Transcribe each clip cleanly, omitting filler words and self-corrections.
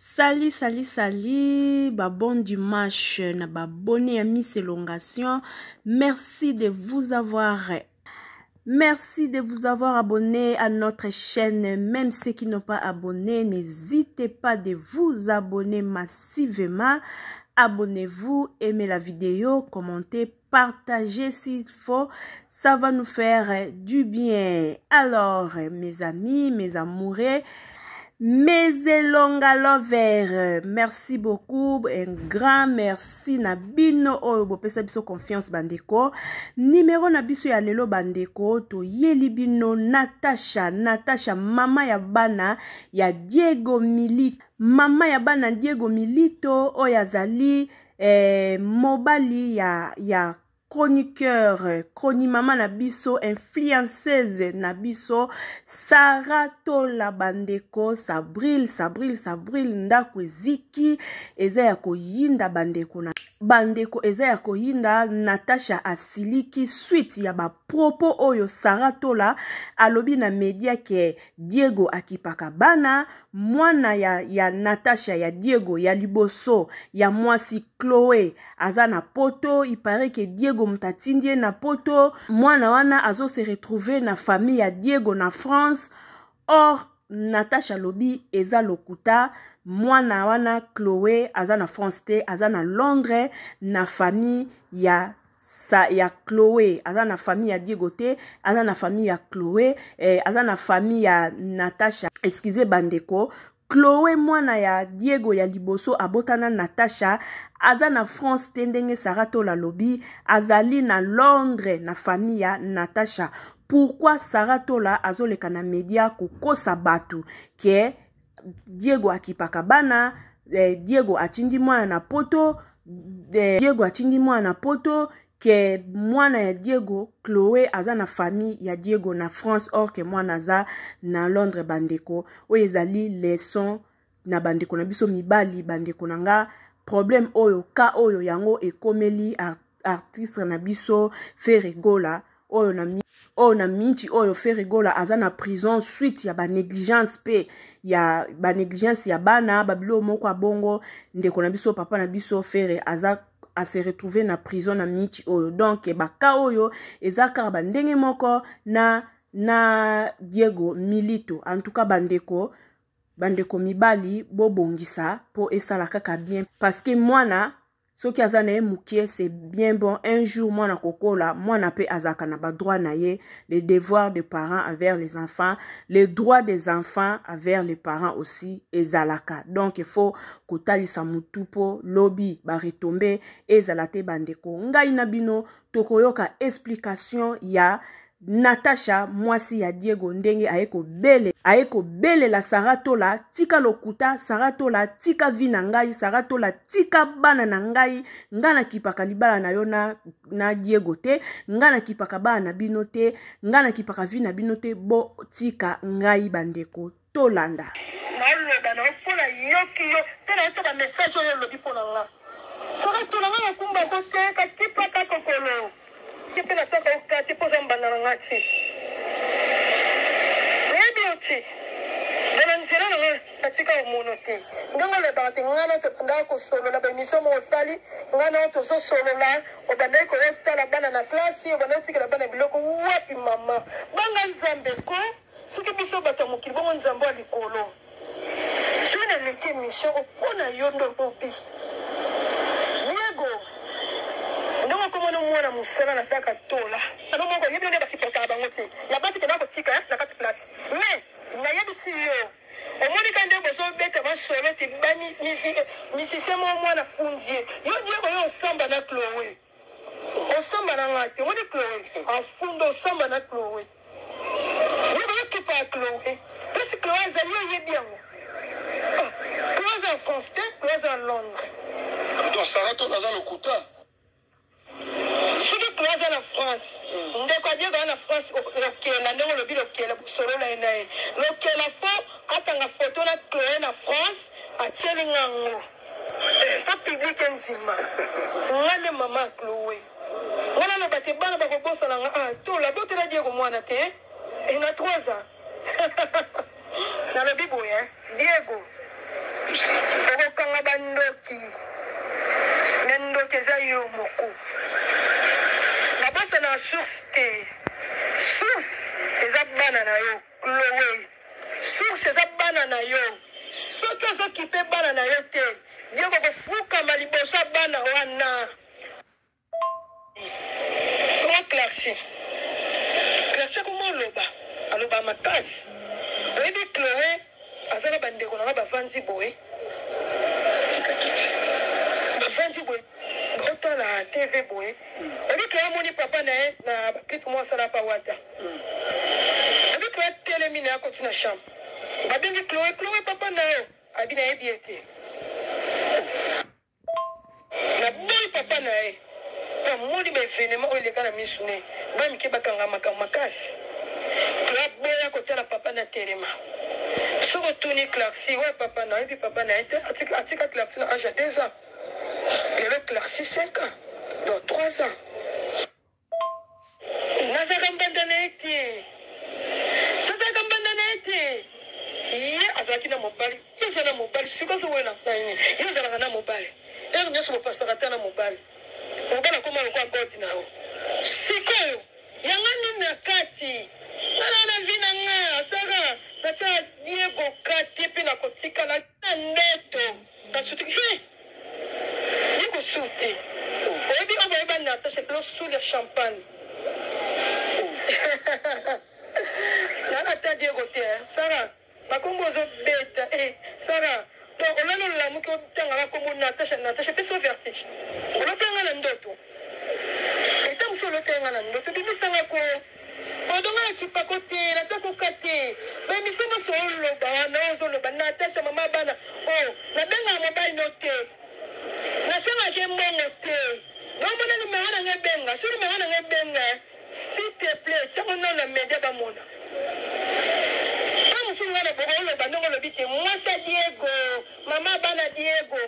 Salut, salut, salut, bon dimanche, na bonne à Miss Elongation. Merci de vous avoir abonné à notre chaîne. Même ceux qui n'ont pas abonné, n'hésitez pas de vous abonner massivement. Abonnez-vous, aimez la vidéo, commentez, partagez s'il faut. Ça va nous faire du bien. Alors, mes amis, mes amoureux, mes elonga lovers, merci beaucoup, un grand merci na bino oyo bopesa biso confiance bandeko. Numéro na biso ya lelo bandeko to yeli bino Natasha mama ya bana ya Diego Milito. Mama ya bana Diego Milito oyo azali mobali ya chroniqueur, mama na biso, influenceuse na biso, Sarah Tola bandeko, Sabril, ndako eziki, eza ya koyinda bandeko eza ya koyinda Natasha asiliki suite ya ba propos oyo Sarah Tola alobi na media ke Diego akipaka bana, mwana ya Natasha ya Diego ya liboso ya mwasi Chloé azana poto, il paraît que Diego mutatindie na poto, mwana wana azo se retrouver na famille ya Diego na France. Or Natasha lobi eza lokuta, mwana wana Chloé azana France te, azana Londres na famille ya Chloé, azana famille ya Diego te, azana famille ya Chloé, azana famille ya Natasha. Excusez bandeko, Chloé mwana ya Diego ya liboso abotana Natasha azana France te ndenge Sarah Tola lobi azali na Londres na famille ya Natasha. Pourquoi Sarah Tola azoleka na media kokosa batu ke Diego akipaka bana, Diego atindi mwana na poto, ke mwana ya Diego Chloé aza na famille ya Diego na France, or ke mwana aza na Londres bandeko. Oyo ezali leçon na bandeko na biso mibali bandeko nanga. Problème oyo ka oyo yango ekomeli artiste na biso Ferregola oyo na minchi oyo Ferregola aza na prison suite ya ba négligence pe ya ba négligence ya bana babilo moko abongo. Ndeko na biso papa na biso Ferre aza a se retrouver na prison na minchi oyo. Donc baka oyo ezaka ba ndenge moko na Diego Milito. En tout cas bandeko mibali bobongisa po esala kaka bien, parce que mwana soki azana ye mukie c'est bien bon. Un jour mwana kokola, mwana pe azaka na ba droit na ye, les devoirs des parents envers les enfants, les droits des enfants envers les parents aussi ezalaka. Donc il faut kotalisa mutu po lobby ba retomber ezalate bandeko. Ngai na bino tokoyoka explication ya Natasha mwasi ya Diego ndenge aeko bele la Sarah Tola tika lokuta, Sarah Tola tika vina ngai, Sarah Tola tika bana na ngai, ngana kipaka libala na yo na Diego te, ngana kipaka bana na bino te, ngana kipaka vina bino te, bo tika ngai bandeko tolanda. Naloba na pona yoki yo tena tika message oyo lobi pona nga. Sarah Tola nga kumba ko te ka kipaka kokolo. Kepe na tsaka okate poza mbanda na ngati. Rebioti. Dena nzela na nga katika umuno te. Ndongo le bati ngana to panda ko solo na bemission mo sali, ngana to so solo la, obanda ko yota la bana na classe, obanda tika la bana biloko wapi mama. Banga nzambe ko, suki biso bata mokili bongo nzambo alikolo. Sona leke mission opona yondo bobi. Diego ndongo komona mwana musala na taka tola ndongo ngo yebi nde basipota bango te ya basi tena kotika na kati place mais na yebi si yo omoni kande bozo beta ba solo te bani musicien mo mwana funzie yo Diego yo samba na Chloé osamba na ngate omoni Chloé afundo osamba na Chloé yo kipa Chloé parce que Chloé azali yo yebi yango Chloé en France Chloé en Londres donc Sarah Tola dans le kuta. Si tu croises en France, on doit dire dans la France, la néo le bilo qui est le solo la nae. Le qui est la fo, attends la photo la Chloé en France, à Tchelingango. Pas public en Zima. On a le maman Chloé. On a le bâtiment de Bagobo Salanga. Ah, tout la beauté la Diego Moanate. Et on a 3 ans. Dans le bibou, hein. Diego. okokanga bandoki nendoki eza yo moko nabosa na source te source eza bana na yo Chloé source eza bana na yo soki ozokipe bana na yo te Dieu kofukama liboso ya bana wana koma Clarisse komo aloba makasi oyebi Chloé aza na bandeko nanga bavandi boye otala TV boye oyebi Chloé amoni papa na ye na baklipe mwa asala pa wata oyebi Chloé telemi na ye akoti na chambre babengi Chloé papa na yo abi na yebi ete naboyi papa na ye amoni baevenema oyo eleka na misu ne bamike bakanga makambo makasi Chloé boya kotala papa na telema soki otuni Clarisse ouais papa na yebi papa na ye te atika Clarisse na age ya 2 ans lelo Clarisse 5 ans donc 3 ans nazaka mbanda na ye te ye azalaki na mobali ye oza na mobali sikoyo ozowoye na nini ye ozalaka na mobali ere nyonso bopasaka te na mobali mobali akoma lokwa godi na yo sikoyo yanga nini na kati nana na vi na nga asaka natia Diego kati mpe nakotikala na ndeto nasuti yikosuti oyebi oyo boyeba Natasha losuli ya champagne nana ta Diego te sara makombo ozobeta sara donc olala olamuki otangaka kombo Natasha mpe so vertige olotenga na ndoto eta mosi olotenga na ndoto bimisanga ko odonga na kipako te natia koka te bamisi moso oloba wana ozoloba Natasha mama bana o nabengaka mobali no te nasengaki mbongo te nomona numero nanga ebenga so numero nanga ebenga s'il te plaît tiango nano na media bamona ngana bogolo bandongo lobite mwasa Diego mama bana Diego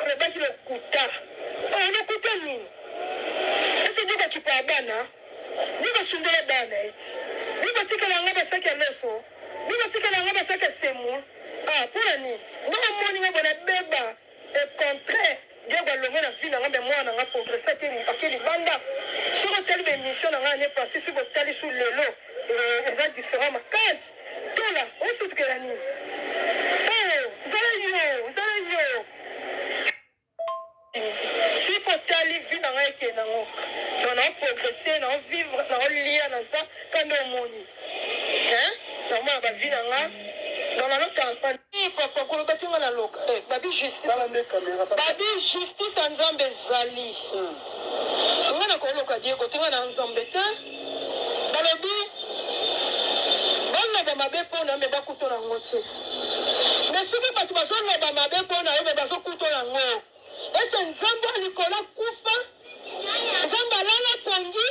rebaki lokuta lokuta nini ese Diego kipa bana Diego sundela bana eti Diego tikala nga basaki leso Diego tikala nga basaki semu pona nini ndongo moni nga bona beba et contraire Diego alongo na vie na nga mwana nga progressa te akeli banda soko tali be mission na nga ne passé si botali sous lelo eza différent makasi tola ositikela nini zala yo si potali vi na ngai eke nango na progresse na vivre na lia na za kando omoni namona bavi na nga dans la loka papa koloba tinga na loka babi justice ya nzambe ezali nga na koloka Diego tinga na nzambe te balobi baloba mabe mpona me bakuto nango te mais soki bato bazoloba mabe mpona yo me bazokuto yango ese nzambe ya likolo kufa nzambe alala tongi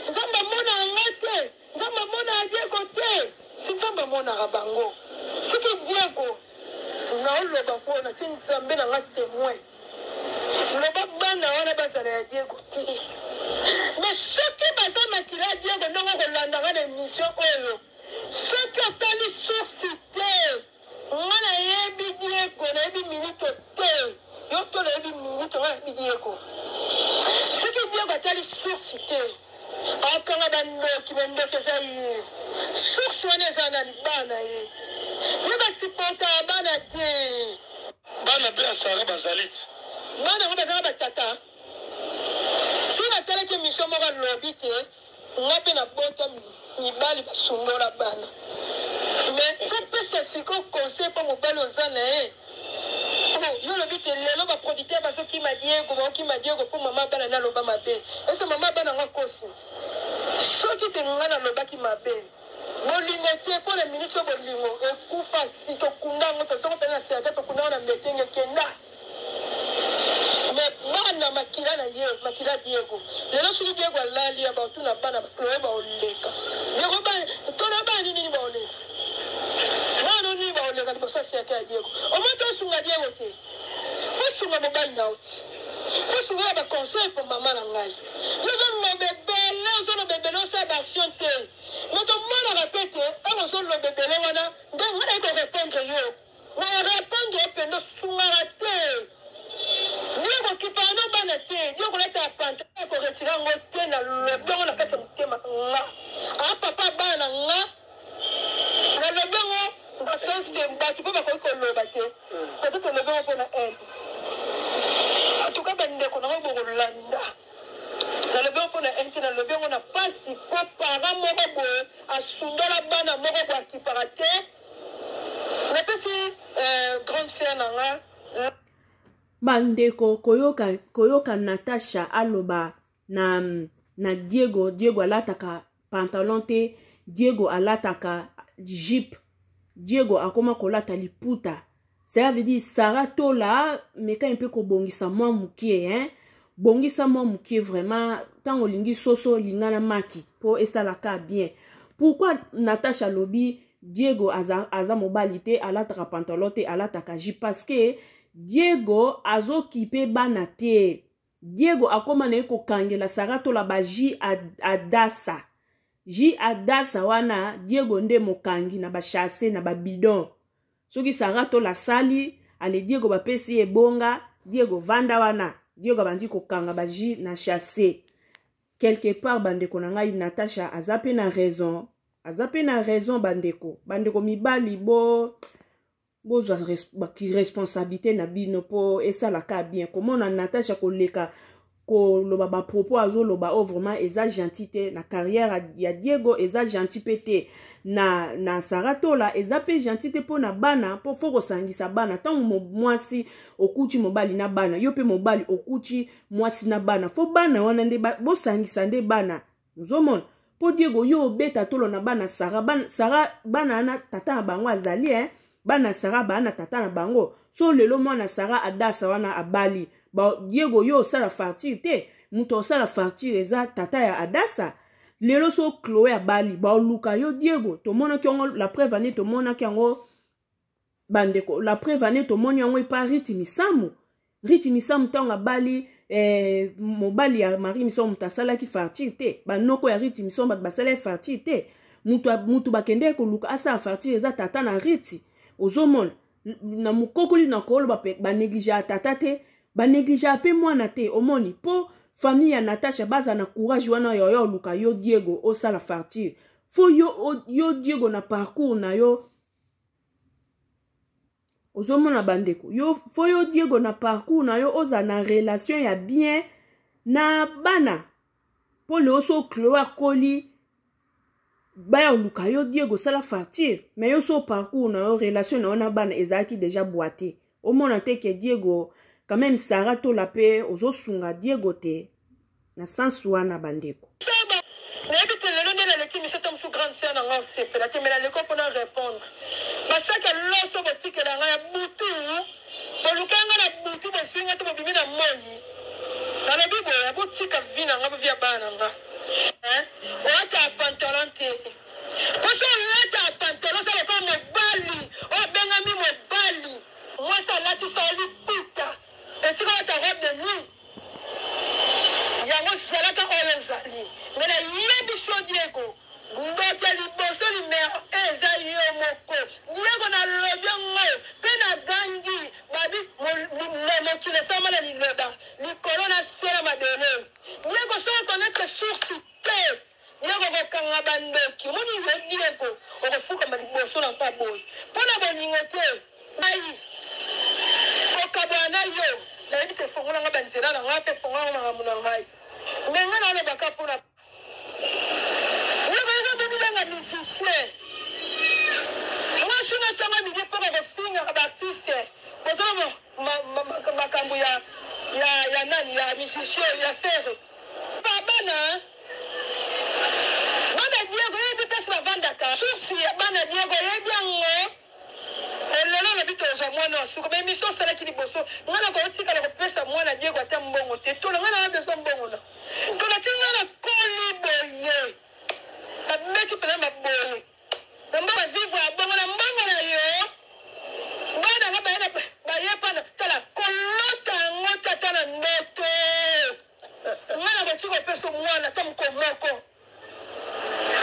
nzambe amona yanga te nzambe amona Diego te si nzambe amonaka bango soki Diego naoloba mpona ti nzambe nanga témoin loba bana wana bazala ya Diego te mais soki baza makila ya Diego ndongo kolandanga na émission oyo soki otali source te nga nayebi Diego nayebi minute te yo to nayebi minute nga nayebi Diego soki Diego atali source te akanga bandoki eza ye source wana eza na bana ye ye basipota bana te bana mpe asara bazali te bana ngo bazala batata si natalaki émission moko alobi te nga mpe nabota mibali basungola bana mais fo pesa siko conseil mpo mobali oza na ye yo lobi te lelo baproducteur bazokima Diego mpo mama bana naloba mabe ese mama bana nga kosi soki te nga nalobaki mabe bolingo te mpo na minute oyo bolingo ekufa si tokunda yango tozongo mpe na serate tokunda yango na mbetenge kenda mais bana makila Diego lelo soki Diego alali ya baotuna bana Chloé baoleka Diego tona bana nini baoleka bana nini baoleka liboso ya serate ya Diego omoi tosunga Diego te fo sunga mobali na oti fo sunga ya baconseil mpo mama na ngai ozolobebele osala baaction te mais tomonaka pe te oyo ozolobebele wana nde nga nayi korépondre yo na répondre pendo sungara te Diego kipano bana te Diego leta panta ko retira ngote na lebongo na kati mutema nga a papa bana nga na lebongo na sens de mbatu pe ba ko loba te peut-être lebongo pe na elle en tout cas bande ko na bo landa na lebongo pe na elle na lebongo na pasi ko para moko bo asundola bana moko bo kiparate na pesi grande sœur na nga bandeko koyoka Natasha aloba na Diego alataka pantalon te Diego alataka jupe Diego akoma kolata liputa ça veut dire Sarah tola meka un peu ko bongisa mwa mukie hein bongisa mwa mukie vraiment tango lingi soso lingana maki po esalaka bien pourquoi Natasha lobi Diego aza mobilité alataka pantalon te alataka jupe parce que Diego azo kipe bana te Diego akoma na eko kangela Sarah tola ba ji adasa ji adasa wana Diego nde mokangi na ba chasse na ba bidon soki Sarah tola sali ale Diego ba pesi ebonga Diego vanda wana Diego bandi ko kanga ba ji na chasse quelque part bandeko na ngai Natasha azape na raison bandeko mibali bozwa responsabilité na bino po esalaka bien comment na Natasha koleka koloba ba propos azoloba vraiment eza gentil te na carrière ya Diego eza gentil pete na Sarah tola eza pe gentil te po na bana po foko sangisa bana tango mwasi okuti mobali na bana yo pe mobali okuti mwasi na bana fo bana wana nde bo sangisa nde bana nzomona po Diego yo beta tolo na bana Sarah bana na tata na bango azali bana Sarah bana tata na bango so lelo mwana Sarah adasa wana abali ba Diego yo sala fartir te muto sala fartir eza tata ya adasa lelo so Chloé abali ba luka yo Diego to mona ki ngo la preuve ane to mona ki ngo bandeko la preuve ane to mona ngo pa Riti Misamu tonga bali mobali ya Marie Misamu mutasala ki fartir te ba noko ya Riti Misamu basala fartir te mutu bakende ko luka asa fartir eza tata na Riti ozomona na mukokoli na kolo ba négligea tata te ba négligea pe mwana te omoni po famille ya Natasha baza na courage wana yo luka yo Diego osala fartir fo yo Diego na parcours na yo ozomona bandeko yo fo yo Diego na parcours na yo oza na relation ya bien na bana po le oso Chloé koli baya luka yo Diego sala fartir mais yo so parcours na yo relation na ona bana ezaki déjà boité au mona te que Diego quand même Sarah to la paix ozo sunga Diego te na sens wana bandeko Nebi telelo nde na leki miseta musu grande sœur na nga osepela te mela leko mpona répondre basaka loso botikela nga ya butu boluka nga na butu bosinga te bobimi na moi nalobi boya botika vi na nga bovia bana nga olata pantalon te poso olata pantalon sa loko mobali obengami mobali mwasi alatisa liputa etika olata robe de nuit yango zalaka oyo ezali me na yebi so Diego ndoto ya liboso limero eza yo moko Diego na lobi yango mpe na gangi babi mokili esama na liloba likolo na sela mabele Diego so reconnaître source te Diego kokanga bandoki moni yo Diego okofukama liboso na mpa boyi mpo na boningo te nai kokabwa na yo nayebi te fongolanga banzela na ngai mpe fongolanga makambo na ngai me ngai na olobaka mpona nga musicien mwasi natanga midi mpona kofingaka baartiste kozala makambo ya nani ya musicien ya fere bana Diego yebi mpesi bavandaka susi ya bana Diego yebi yango lelo lobi toza mwana wa suka baemission osalaki liboso nga na kotikala kopesa mwana Diego ata mbongo te tola nga na besa mbongo na tolati nga na koli boye abeti pena maboye namba vivre abongo na mbongo na yo bana nga bayana bayepana tala kolota yango tata na ndoto nga na kotika kopesa mwana ta moko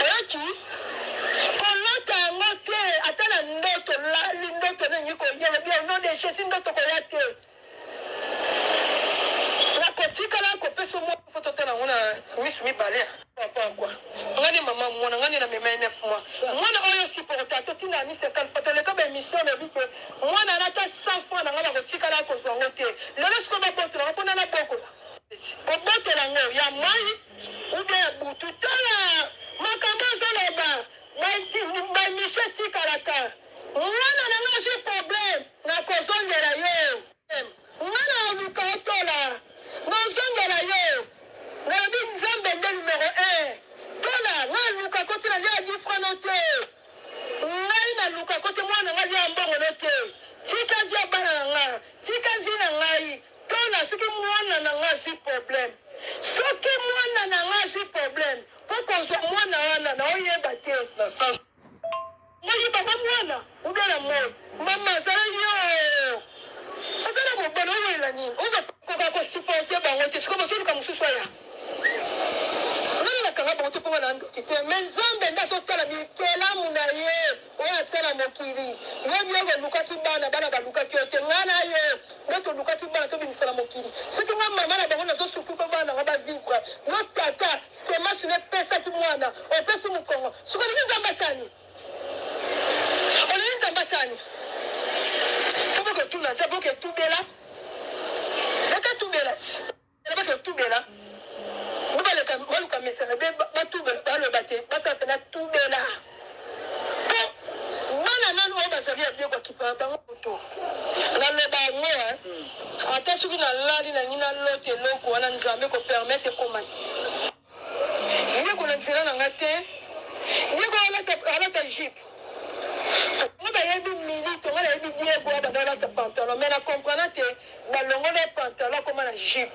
oyaki kolota yango te ata na ndoto lali ndoto na nyiko yele bien no de chesi ndoto ko yate la kotika la ko peso mo foto tena ngona misu mi balea papa kwa ngani mama mwana ngani na mema ene fwa mwana oyo supporta to tina ni se kan foto le ka be mission le bike mwana na ta 100 fois na ngana kotika la ko so ngote lelo sko ba boto na pona na boko ko boto la ngo ya mai ube butu tala makambo zoloba ba mission tika la ka mwana na ngazi problem na ko zongera yo mwana oluka otola no zongera yo na bi nzambe nde numéro 1 tola na luka kote na ya di franote ngai na luka kote mwana ngai ya mbongo note tika vya bana na nga tika vina ngai tola soki mwana na ngazi problem soki mwana na ngazi problem poko zo mwana wana na oyeba te na sasa moi baba mwana ubela mo mama zala yo asala mo bono wela ni oza ko supporter bango te siko boso ka mususu ya nani na kanga boto po na ndokite menzambe ndaso tala bikela muna ye oya tsela mokili yo biego lukaki bana ba lukaki ote ngana ye boto lukaki bana to binisala mokili siki mwa mama na bango na zo sufu pa bana ba vivre no tata sema sune pesa ki mwana o pesa mu Kongo siko ni nzamba sani on nzamba sani sabo ko tuna sabo ke tubela eka tubela sabo ke tubela baluka mesana be batubela balobate basapena tubela bana nanu obasali ya kwa kipa bango to na leba ngoa ata suki na lali na nina lote loko wana nzambe ko permettre komani ile ko ntsela na ngate ile ko alata jip on va y milite on va y Diego dans la pantalon mais la comprendre te balongo le pantalon comme la jupe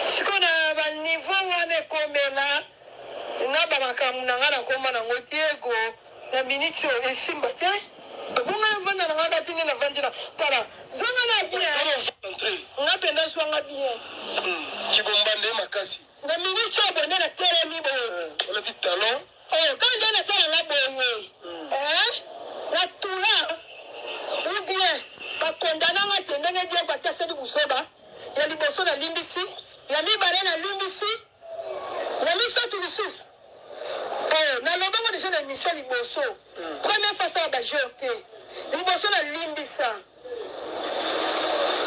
ce qu'on a niveau on est comme là na ba makamuna ngana koma na Diego na minute et simba te bonga vanda na ngada tini na vandina para zonga na bien na penda swanga bien kibombande makasi na minute abonne na telemi bo on a dit talon oh quand on a ça la bonne la tula ou bien ba kondana ngatende ne Dieu ba tase di busoba ya liboso na limbisi ya mibale na limbisi ya miso tu bisus na lobango déjà na miso liboso première fois ça ba jeté liboso na limbisa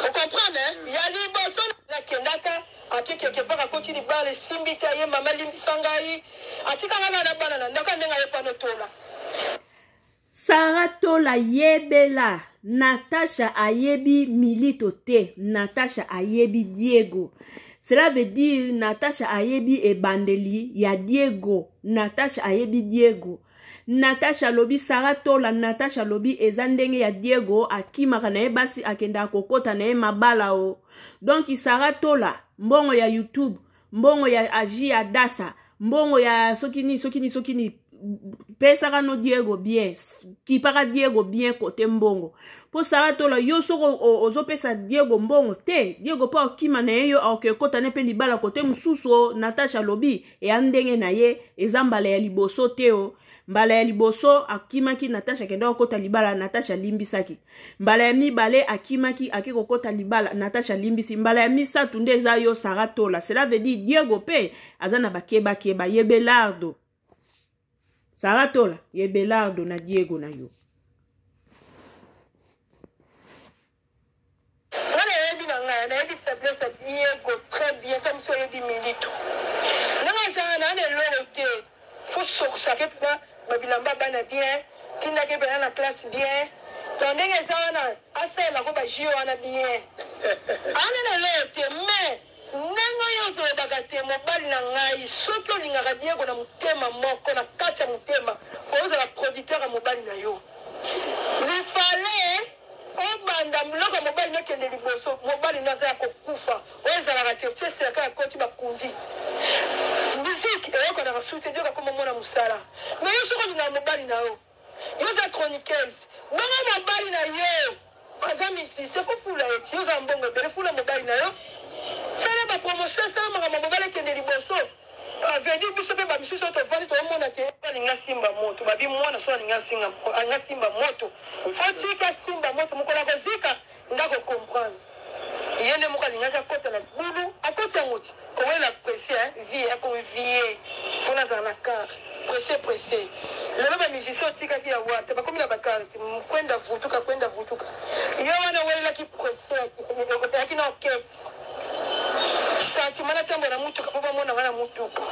vous comprenez ya liboso na kendaka ati quelque part à côté du bar les simbita ye mama limbisa ngai atika ngana na bana na ndaka ndenga ye panotola Sarah Tola yebela Natasha ayebi Milito te Natasha ayebi Diego. Cela veut dire Natasha ayebi ebandeli ya Diego. Natasha ayebi Diego. Natasha lobi Sarah Tola Natasha lobi ezandenge ya Diego akimaka na basi akenda kokota na mabala o. Donc Sarah Tola mbongo ya YouTube, mbongo ya Aji ya Dasa, mbongo ya sokini pesa no Diego bien ki para Diego bien côté mbongo po Sarah Tola yo soko ozo pesa Diego mbongo te Diego pa okima na yo okekota ne pe libala côté mususu Natasha lobi e andenge na ye ezambala ya liboso te o mbala ya liboso akimaki Natasha kenda okota libala Natasha limbisaki mbala ya mibale akimaki akekokota libala Natasha limbisi mbala ya misatu nde za yo Sarah Tola. Cela veut dire Diego pe azana bakeba yebelardo Sarah Tola yebelardo na Diego na yo. On a dit faiblesse à Diego très bien comme ça il dit Milito. Non ça on a l'autorité. Faut sortir que babilamba bana bien, tinda ke bana na classe bien. Donc les ça on a assez la ko ba jio on a bien. On a l'autorité mais nengo yoto bagate mobali na ngai soki olingaka Diego na mutema moko na kati ya mutema faut la producteur ya mobali na yo il fallait obanda muloko mobali nekende liboso mobali naza ya kokufa oyezalaka te otieseka ya koti bakunzi musique eyoko na basute Diego akoma mona musala mais yo soki olinga mobali na yo yoza chroniqueuse bongo mobali na yo aza misise fo fula eti yoza mbongo ebele fula mobali na yo sala ba promotion sala mama mobile kende liboso vendi biso pe ba misusu to vandi to mona te balinga simba moto babi mwana so alinga simba moto fatika simba moto mukola kozika ndako comprendre yende muka linga kota na bulu akoti ngoti ko wela pressé vie ko vie fona za na car pressé le baba musicien tika kia wate ba komi na bakarti kwenda vutuka yo wana wela ki pressé ki na okets sentimana tambo na mutuka papa mona ngana mutuka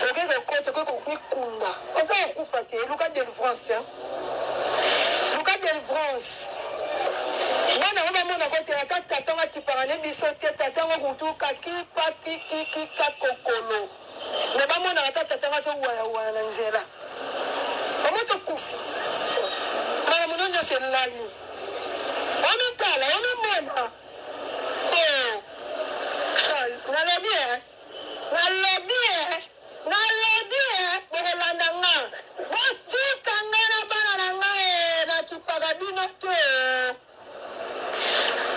okenge kote ko kwikunda osa kufate luka délivrance bana baba mona kote akata tonga kiparane biso te tatango kutuka ki kokolo ne ba mona akata tonga so waya na nzela omoto kufu mara munonya selani ona tala ona mona nalobie bokolanda nga botika nga na bana na nga na kipakabino te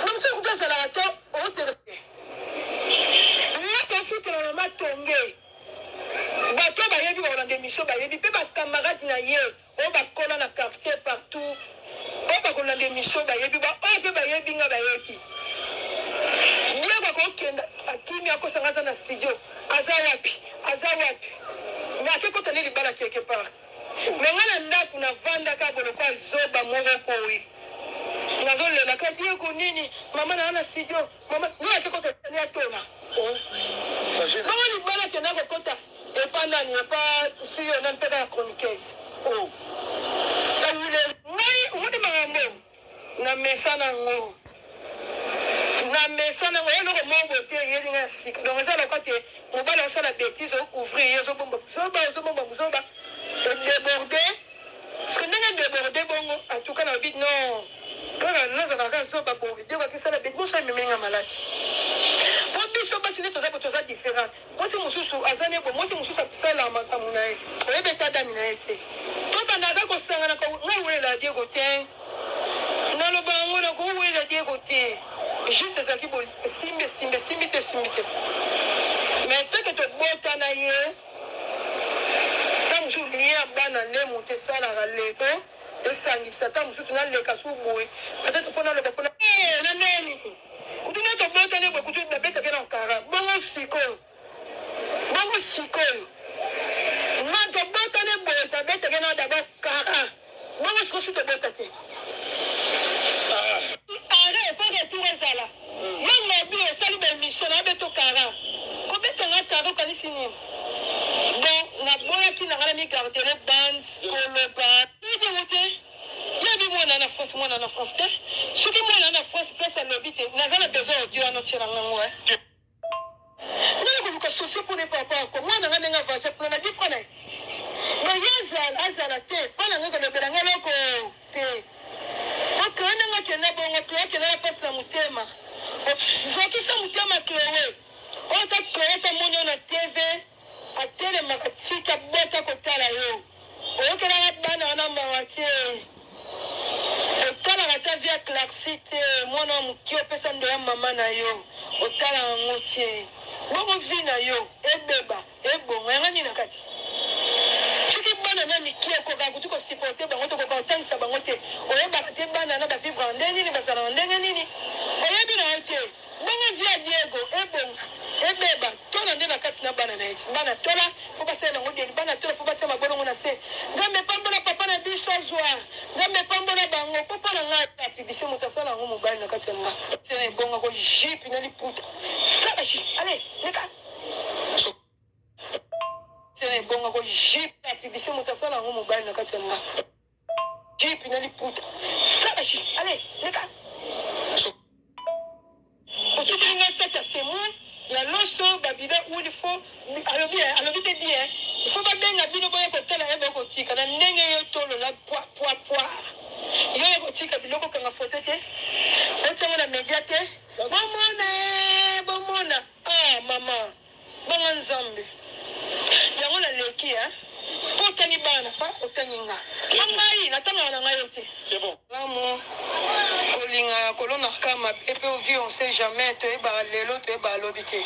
nomso kutazalaka te oterese nakofutela na matonge bato bayebi bakolanda emission bayebi mpe bakamaradi na ye oyo bakola na quartier partout oyo bakolanda emission bayebi oyo mpe bayebi nga bayebi Diego kokenda akimi akosanga aza na studio aza wapi mais akekota ne libala quelque part mais nga na ndako na vanda ka boloko azoba moko koyi nazolela ka Diego nini mama na ana studio mama ni akekota ne atona mama libala kenda kokota epandani epa siyo na mpeka ya chroniqueuse ngai umudi magambo na mesana ngo na mesana ngo yelo ko mongo te yeli nga sika donc ça la côté on va lancer la bêtise au couvrir yo bomba zoba déborder ce que n'a déborder bongo en tout cas na bit non kana naza na ka zoba bo vidéo ka ça la bêtise bon ça me menga malade pour biso basi ne toza différent moi c'est mususu azane bo moi c'est mususu sala makamuna e o beta dami na ete to bana ka ko sanga na ko ngai la Diego te na lo bango na ko la Diego te juste ça qui bon simbe mais tant que tu bois na ye tant musu liya bana le monter ça la leto de sangi sata musu tuna le kasuboe peut-être pour na le pour na nani kutuna to boa ne bo kutu na beta kana kara bongo sikol ma to boa ne bo ta beta kana da ba kara bongo sikol to boa te allez faut retour ezala yanga bi esali be mission na beto kara ko beto nga kara ko ni sini bon na boya ki na ngala mi garder les bands ko le ba ni wote jebi mona na France te soki mona na France place lobite na zala besoin dio na tshela ngwa nani ko sortir pour ne papa ko mona nga nga va je prendre 10 francs mais yazala te pana nga ko belanga loko te ok nga kena bongo kena passe na mutema zokisa mutema klewe ota klewe monyo na TV atele makatika bota kotala yo okela bana na mawake otala ngata via klaxite mwana mukio pesa ndo ya mama na yo otala ngotie bongo vina yo ebeba ebongo ngani na kati soki bana na mikio ko ga kutuko supporter bango to ko tansa bango te oyeba te bana na ba vivre ndenge ni basala ndenge nini oyebi na te bongo via Diego ebongo ebeba tona ndena kati na bana na eti bana tola fo ba sena ngodi bana tola fo ba tsama bongo na se nzambe pambola papa na biso zwa nzambe pambola bango papa na ngata pibise mutasala ngo mobali na kati nga tena bongo ko jipi na liputa sashi allez leka tena bongo ko jipi pibise mutasala ngo mobali na kati nga jipi na liputa sashi allez leka otukinga sata semon la loso babida où il faut alobi te bien il faut pas benga bino boye ko tala ebe ko tika na ndenge yo tolo la poa yo ko tika biloko kanga fotete otsango na mediate bomona mama banga nzambe yango na leki po tani bana pa otani nga ngai natanga na ngai te c'est bon lamo kolinga kolona kama epe ovi on sait jamais to eba lelo to eba lobite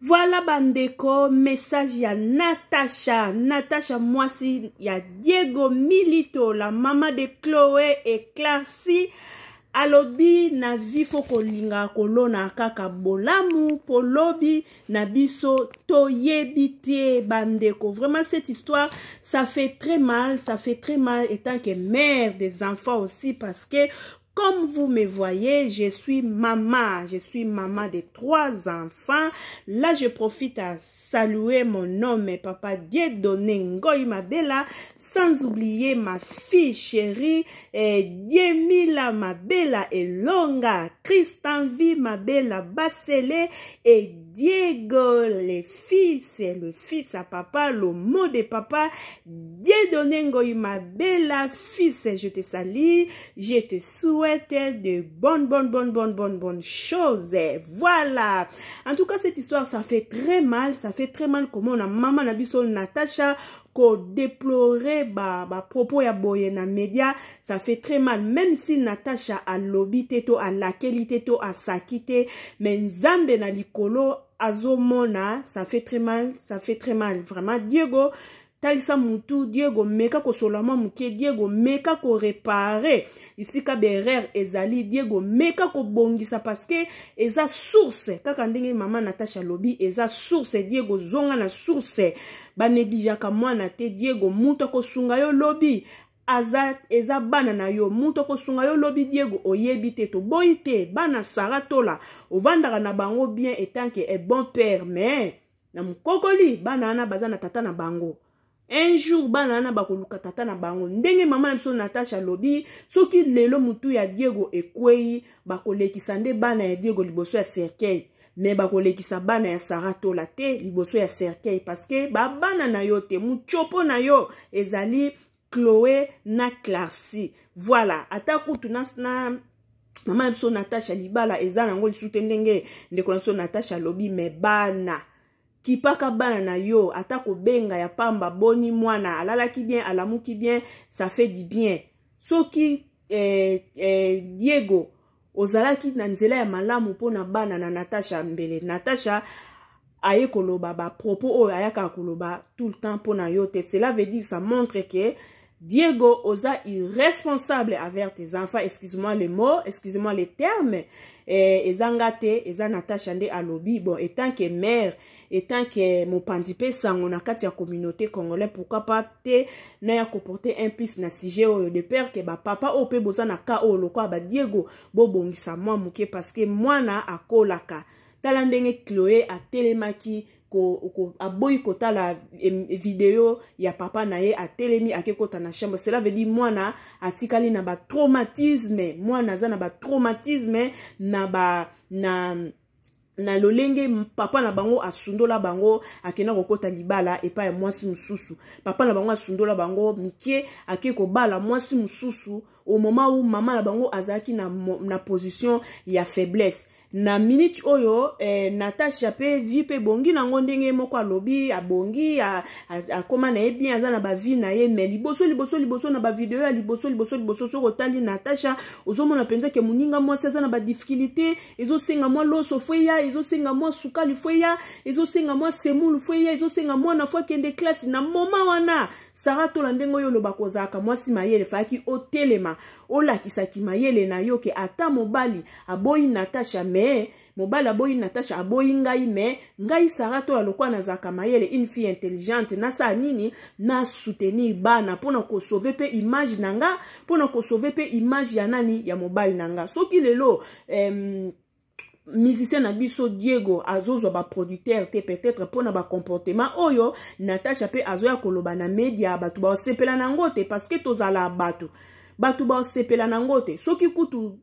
Voilà bandeko, message ya Natasha. Natasha mwasi ya Diego Milito, la maman de Chloé et Clarcy. Alobi na vifo kolinga kolona kaka bolamu polobi na biso toyebite bandeko. Vraiment cette histoire, ça fait très mal étant que mère des enfants aussi parce que comme vous me voyez, je suis maman de 3 enfants. Là, je profite à saluer mon homme et papa Dieudonné Ngoy Mabela, sans oublier ma fille chérie, Diemila Mabela et Longa, Tristan Vi Mabela Basele et Diego, le fils à papa, le mot de papa, Dieudonné Ngoy Mabela, fils, je te salue, je te souhaite de bonnes choses. Voilà. En tout cas, cette histoire, ça fait très mal comment on a maman Nabiso Natasha ko déplorer propos ya boye na média, ça fait très mal, même si Natasha a lobby teto a laquelle teto a sakite, mais nzambe na likolo azomona, ça fait très mal, vraiment. Diego talisa mutu, Diego meka ko solama muke, Diego meka ko réparer ici ka berer ezali, Diego meka ko bongisa parce que eza source kaka ndenge mama Natasha lobby eza source, Diego zonga na source ba neglijaka mwana te, Diego muto ko sunga yo lobby eza bana na yo muto ko sunga yo lobby, Diego oyebi te to boite bana saratola ovandaka na bango bien étant que est bon père, mais na mukokoli bana na bazana tata na bango. Un jour, banana bakoluka tata na bango. Ndenge mama na biso Natasha lobby, soki lelo mutu ya Diego ekwei, bakolekisa nde bana ya Diego liboso ya cercueil. Mais bakolekisa bana ya Saratola te liboso ya cercueil. Parce que bana na yo te, muchopo na yo, ezali Chloé na Clarcy. Voilà. Ataku tunasna mama na biso Natasha libala, ezana ngo lisute ndenge, ndeko na biso Natasha lobby, mais bana. Kipaka bana na yo, atako benga ya pamba boni mwana, alalaki bien, alamuki bien, ça fait du bien. Soki Diego, ozalaki na nzela ya malamu pona bana na Natasha mbele. Natasha aye koloba ba propos oyo ayaka koloba tout le temps pona yo te. Cela veut dire, ça montre que Diego osa irresponsable avec tes enfants, excuse-moi les mots, excuse-moi les termes, ezangate, eza Natasha nde alobi, bon, étant que mère, étant que mon pandipe sango na kati ya communauté congolaise, pourquoi pas te na ya comporter un plus na sujet de père que ba papa ope boza na ka o lokwa ba Diego bo bongisa mwa muke parce que mwana akolaka tala ndenge Chloé a telemaki ko aboyi kota la vidéo ya papa na ye a telemi ake kota na chambre. Cela veut dire mwana atikali na ba traumatisme, mwana za na ba traumatisme na lolenge papa na bango asundola bango akena kokota libala epa ya mwasi mususu, papa na bango asundola bango mikie ake ko bala mwasi mususu au moment où maman na bango azaki na position ya faiblesse. Na minute oyo Natasha pe vi pe bongi na ngondenge moko alobi abongi akoma na ye bien aza na ba vie na ye, mais liboso na ba video ya liboso so kotali Natasha ozomona penza ke muninga mwasi aza na ba difficulté, ezosenga mwa loso fweya, ezosenga mwa sukali fweya, ezosenga mwa semulu fweya, ezosenga mwa na fwa kende classe na moma wana Saratola ndenge oyo loba kozaka mwasi mayele faki otelema olakisaki mayele na yo ke ata mobali aboyi Natasha, mais mobali aboyi Natasha aboyi ngai, mais ngai Saratola lokwa na zaka mayele une fille intelligente na sa nini na soutenir bana pona ko sauver pe image nanga, pona ko sauver pe image ya nani ya mobali nanga. Soki lelo musicien na biso Diego azozo ba producteur te peut-être pona ba comportement oyo Natasha pe azoya koloba na media batu ba sepela nango te parce que tozala batu ba sepela nango te. Soki kutu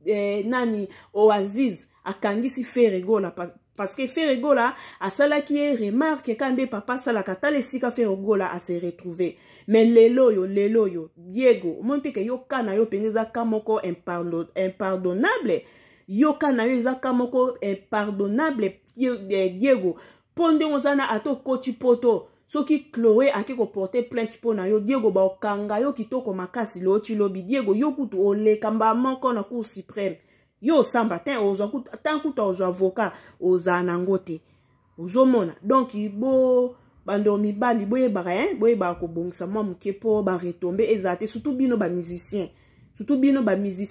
nani Oasis akangisi Ferregola parce que Ferregola asalaki remarque kande papa sala katale sika Ferregola a se retrouver, mais lelo yo Diego monte ke yo kana yo peneza kamoko impardonnable, yoka na yo ezaka moko impardonnable. Diego ponde ozana ato kochi poto soki Chloé ake ko porter plainte po na yo, Diego ba okanga yo kitoko makasi lo chilobi, Diego yo kutu oleka mba moko na cour suprême yo samba ten ozwa kutu tant kutu ozwa avocat ozana ngote ozomona donc bo bando mibali boye ba ko bongisa mwa mukepo ba retomber ezate surtout bino ba musicien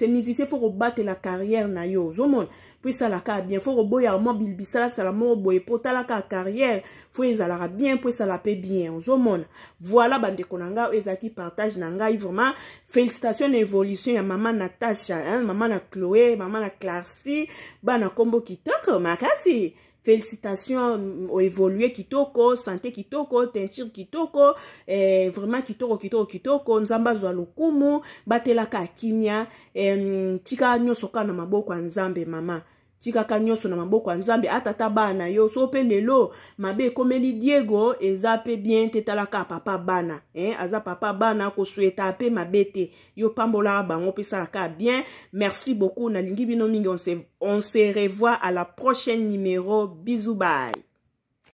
musicien faut battre la carrière na yo zomon puis ça la ka bien faut boya mo bilbisala sala mo boye pota la ka carrière faut ezala bien puis ça la paie bien zomon voilà bande konanga ezaki partage nanga vraiment félicitations l'évolution ya maman Natasha hein maman na Chloé maman na Clarcy bana kombo kitoko makasi. Félicitations au évolué kitoko, santé kitoko, teinture kitoko, vraiment kitoko, nzamba zwa lokumu, batela ka kimia, tika nyoso ka na maboko nzambe mama. Tika ka nyoso na maboko nzambe atata bana yo so pe lelo mabe komeli Diego ezape bien tetalaka papa bana aza papa bana ko souhaita pe mabete yo pambola bango pe salaka bien. Merci beaucoup na lingi bino mingi on se revoit à la prochaine numéro. Bisous bye.